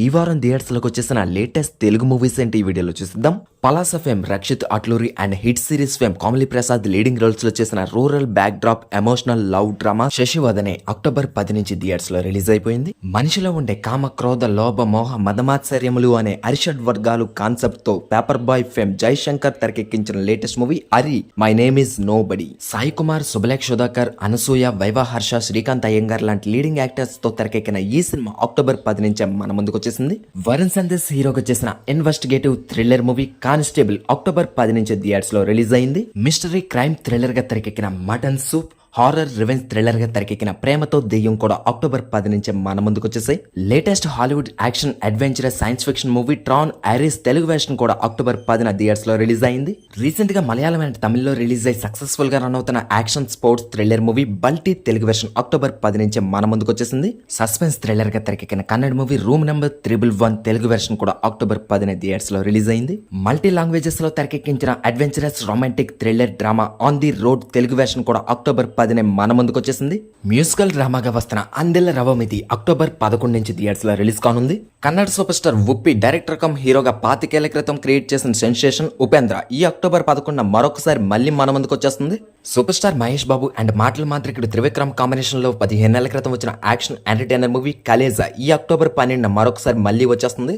ఈ వారం థియేటర్స్ లోకి వచ్చేసిన లేటెస్ట్ తెలుగు మూవీస్ ఏంటి ఈ వీడియోలో చూసిద్దాం. Palasa fame Rakshit Atluri and hit series fame Komali Prasad leading roles లో చేసిన rural backdrop emotional love drama Sasivadane October 10 నుంచి థియేటర్స్ లో రిలీజ్ అయిపోయింది. మనిషిలో ఉండే కామ క్రోధ లోభ మోహ మదమాత్సర్యములు అనే అరిషడ్ వర్గాలు కాన్సెప్ట్ తో పేపర్ బాయ్ ఫేమ్ జైశంకర్ తెరకెక్కించిన latest movie Ari my name is nobody. Sai Kumar, Subhalekha Sudhakar, Anasuya, Viva Harsha, Srikanth Iyengar లాంటి లీడింగ్ యాక్టర్స్ తో తెరకెక్కిన ఈ సినిమా అక్టోబర్ 10 నుంచే మన ముందుకు వచ్చేసింది. వరుణ్ సందేశ్ హీరోగా చేసిన investigative thriller movie constable October 10 నుంచి థియేటర్స్ లో రిలీజ్ అయింది. మిస్టరీ క్రైమ్ థ్రిల్లర్ గా తెరకెక్కిన mutton soup, horror revenge thriller గా తెరకెక్కిన ప్రేమతో దెయ్యం కూడా అక్టోబర్ 10 నుంచే మన ముందుకు వచ్చేసాయి. Latest Hollywood action adventurous science fiction movie Tron Ares Telugu version కూడా అక్టోబర్ 10న థియేటర్స్ లో రిలీజ్ అయింది. రీసెంట్ గా మలయాళం అండ్ తమిళ్లో రిలీజ్ అయి సక్సెస్ఫుల్ గా రన్ అవుతున్న action sports thriller movie Balti Telugu version October 10 నుంచే మన ముందుకు వచ్చేసింది. సస్పెన్స్ థ్రిల్లర్ గా తెరకెక్కిన Kannada movie room number 111 Telugu version కూడా అక్టోబర్ 10న థియేటర్స్ లో రిలీజ్ అయింది. మల్టీ లాంగ్వేజెస్ లో తెరకెక్కించిన adventurous romantic thriller drama on the road Telugu version కూడా అక్టోబర్ 10నే మన ముందుకు వచ్చేసింది. మ్యూజికల్ డ్రామాగా వస్తున్న అందెల రవమిది అక్టోబర్ 11 నుంచి థియేటర్స్ లో రిలీజ్ కానుంది. Kannada superstar Uppi director come హీరోగా 25 ఏళ్ల క్రితం క్రియేట్ చేసిన సెన్సేషన్ ఉపేంద్ర ఈ అక్టోబర్ 11 మరొకసారి మళ్ళీ మన ముందుకు వచ్చేస్తుంది. Super star Mahesh Babu and మాటల మాంత్రికుడు త్రివిక్రమ్ కాంబినేషన్ లో 15 ఏళ్ల క్రితం వచ్చిన యాక్షన్ ఎంటర్టైనర్ మూవీ కలేజా ఈ అక్టోబర్ 12 మరొకసారి మళ్ళీ వచ్చేస్తుంది.